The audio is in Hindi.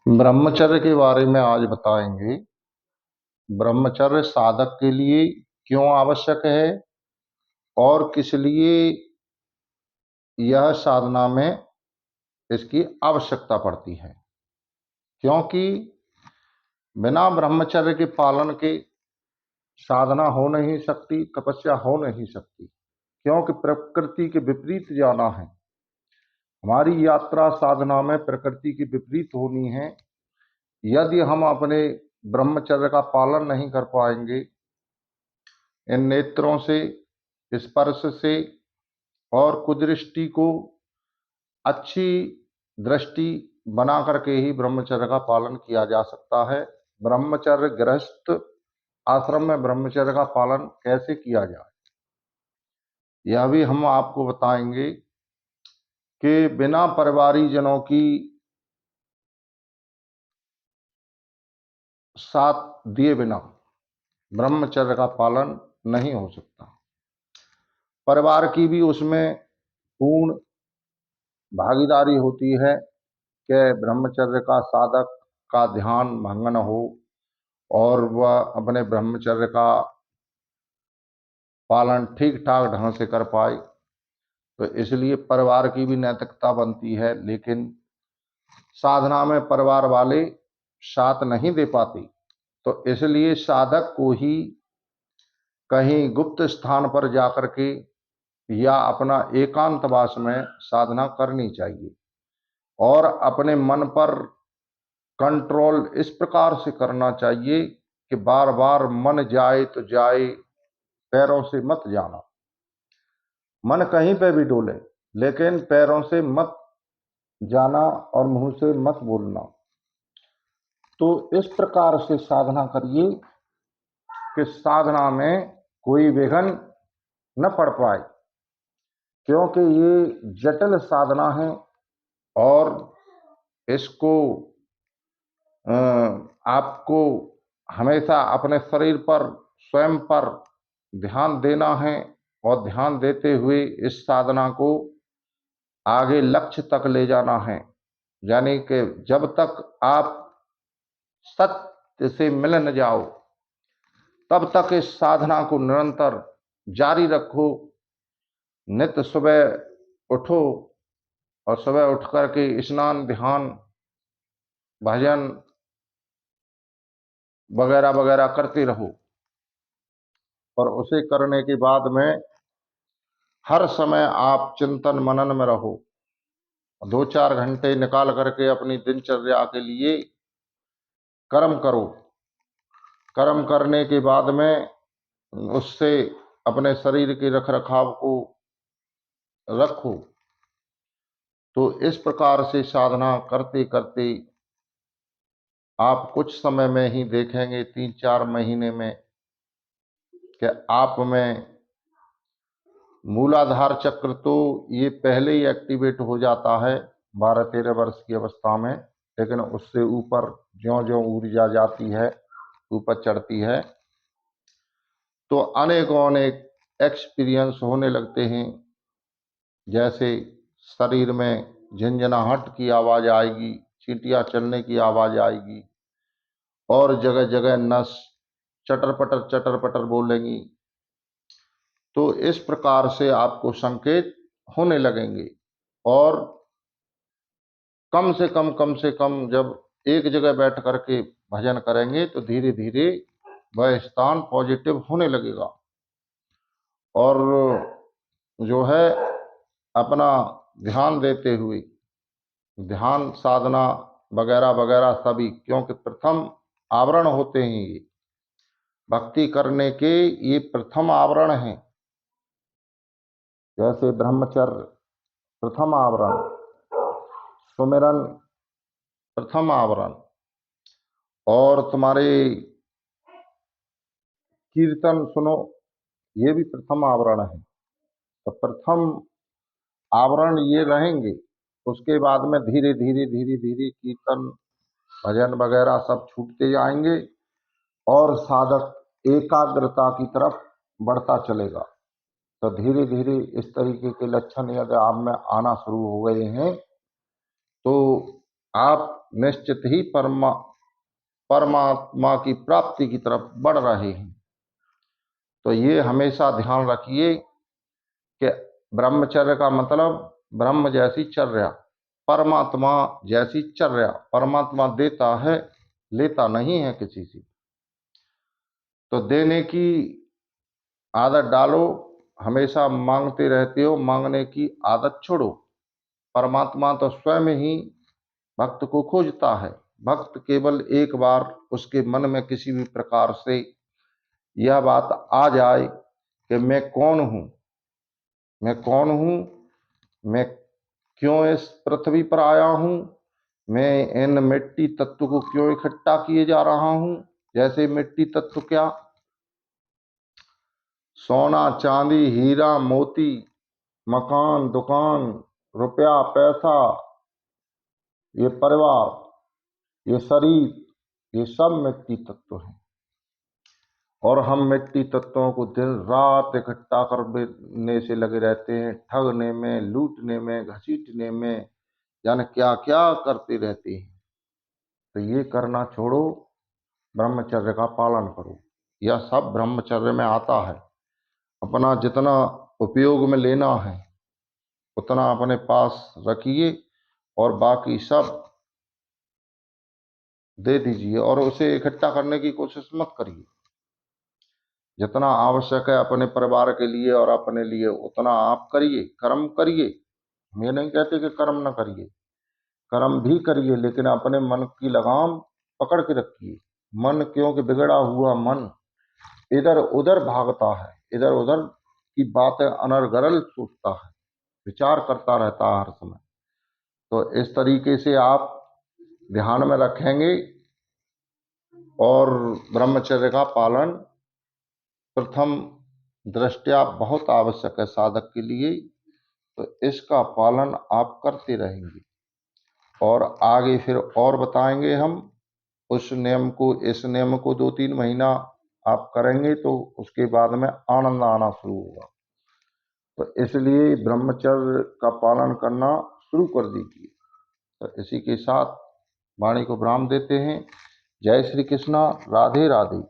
ब्रह्मचर्य के बारे में आज बताएंगे। ब्रह्मचर्य साधक के लिए क्यों आवश्यक है और किस लिए यह साधना में इसकी आवश्यकता पड़ती है। क्योंकि बिना ब्रह्मचर्य के पालन के साधना हो नहीं सकती, तपस्या हो नहीं सकती। क्योंकि प्रकृति के विपरीत जाना है। हमारी यात्रा साधना में प्रकृति के विपरीत होनी है। यदि हम अपने ब्रह्मचर्य का पालन नहीं कर पाएंगे, इन नेत्रों से, स्पर्श से और कुदृष्टि को अच्छी दृष्टि बना करके ही ब्रह्मचर्य का पालन किया जा सकता है। ब्रह्मचर्य गृहस्थ आश्रम में ब्रह्मचर्य का पालन कैसे किया जाए, यह भी हम आपको बताएंगे कि बिना परिवारीजनों की साथ दिए बिना ब्रह्मचर्य का पालन नहीं हो सकता। परिवार की भी उसमें पूर्ण भागीदारी होती है कि ब्रह्मचर्य का साधक का ध्यान भंग न हो और वह अपने ब्रह्मचर्य का पालन ठीक ठाक ढंग से कर पाए। तो इसलिए परिवार की भी नैतिकता बनती है, लेकिन साधना में परिवार वाले साथ नहीं दे पाते। तो इसलिए साधक को ही कहीं गुप्त स्थान पर जाकर के या अपना एकांतवास में साधना करनी चाहिए और अपने मन पर कंट्रोल इस प्रकार से करना चाहिए कि बार बार मन जाए तो जाए, पैरों से मत जाना। मन कहीं पे भी डोले, लेकिन पैरों से मत जाना और मुंह से मत बोलना। तो इस प्रकार से साधना करिए कि साधना में कोई विघ्न न पड़ पाए, क्योंकि ये जटिल साधना है और इसको आपको हमेशा अपने शरीर पर, स्वयं पर ध्यान देना है और ध्यान देते हुए इस साधना को आगे लक्ष्य तक ले जाना है। यानी कि जब तक आप सत्य से मिल न जाओ, तब तक इस साधना को निरंतर जारी रखो। नित्य सुबह उठो और सुबह उठ करके स्नान, ध्यान, भजन वगैरह वगैरह करते रहो और उसे करने के बाद में हर समय आप चिंतन मनन में रहो। 2-4 घंटे निकाल करके अपनी दिनचर्या के लिए कर्म करो। कर्म करने के बाद में उससे अपने शरीर के रख रखाव को रखो। तो इस प्रकार से साधना करते करते आप कुछ समय में ही देखेंगे, 3-4 महीने में, कि आप में मूलाधार चक्र तो ये पहले ही एक्टिवेट हो जाता है 12-13 वर्ष की अवस्था में, लेकिन उससे ऊपर ज्यों ज्यों ऊर्जा जाती है, ऊपर चढ़ती है, तो अनेकों अनेक एक्सपीरियंस होने लगते हैं। जैसे शरीर में झंझनाहट की आवाज़ आएगी, चींटियाँ चलने की आवाज़ आएगी और जगह जगह नस चटर पटर बोलेंगी। तो इस प्रकार से आपको संकेत होने लगेंगे और कम से कम जब एक जगह बैठ करके भजन करेंगे तो धीरे धीरे वह स्थान पॉजिटिव होने लगेगा और जो है अपना ध्यान देते हुए, ध्यान साधना वगैरह वगैरह सभी, क्योंकि प्रथम आवरण होते हैं ये भक्ति करने के, ये प्रथम आवरण हैं। जैसे ब्रह्मचर्य प्रथम आवरण, सुमिरन प्रथम आवरण और तुम्हारे कीर्तन सुनो, ये भी प्रथम आवरण है। तो प्रथम आवरण ये रहेंगे, उसके बाद में धीरे धीरे धीरे धीरे कीर्तन भजन वगैरह सब छूटते जाएंगे और साधक एकाग्रता की तरफ बढ़ता चलेगा। तो धीरे धीरे इस तरीके के लक्षण यदि आप में आना शुरू हो गए हैं तो आप निश्चित ही परमात्मा की प्राप्ति की तरफ बढ़ रहे हैं। तो ये हमेशा ध्यान रखिए कि ब्रह्मचर्य का मतलब ब्रह्म जैसी चर्या, परमात्मा जैसी चर्या। परमात्मा देता है, लेता नहीं है किसी से। तो देने की आदत डालो, हमेशा मांगते रहते हो, मांगने की आदत छोड़ो। परमात्मा तो स्वयं ही भक्त को खोजता है। भक्त केवल एक बार उसके मन में किसी भी प्रकार से यह बात आ जाए कि मैं कौन हूं, मैं कौन हूं, मैं क्यों इस पृथ्वी पर आया हूं, मैं इन मिट्टी तत्व को क्यों इकट्ठा किए जा रहा हूं। जैसे मिट्टी तत्व क्या, सोना चांदी हीरा मोती, मकान दुकान, रुपया पैसा, ये परिवार, ये शरीर, ये सब मिट्टी तत्व हैं। और हम मिट्टी तत्वों को दिन रात इकट्ठा करने से लगे रहते हैं, ठगने में, लूटने में, घसीटने में, जाने क्या क्या करते रहते हैं। तो ये करना छोड़ो, ब्रह्मचर्य का पालन करो। यह सब ब्रह्मचर्य में आता है। अपना जितना उपयोग में लेना है उतना अपने पास रखिए और बाकी सब दे दीजिए, और उसे इकट्ठा करने की कोशिश मत करिए। जितना आवश्यक है अपने परिवार के लिए और अपने लिए उतना आप करिए, कर्म करिए। हम ये नहीं कहते कि कर्म न करिए, कर्म भी करिए, लेकिन अपने मन की लगाम पकड़ के रखिए। मन क्योंकि बिगड़ा हुआ मन इधर उधर भागता है, इधर उधर की बातें अनर्गल सोचता है, विचार करता रहता है हर समय। तो इस तरीके से आप ध्यान में रखेंगे और ब्रह्मचर्य का पालन प्रथम दृष्टया बहुत आवश्यक है साधक के लिए। तो इसका पालन आप करते रहेंगे और आगे फिर और बताएंगे हम उस नियम को, इस नियम को 2-3 महीना आप करेंगे तो उसके बाद में आनंद आना शुरू होगा। तो इसलिए ब्रह्मचर्य का पालन करना शुरू कर दीजिए। तो इसी के साथ वाणी को विराम देते हैं। जय श्री कृष्णा, राधे राधे।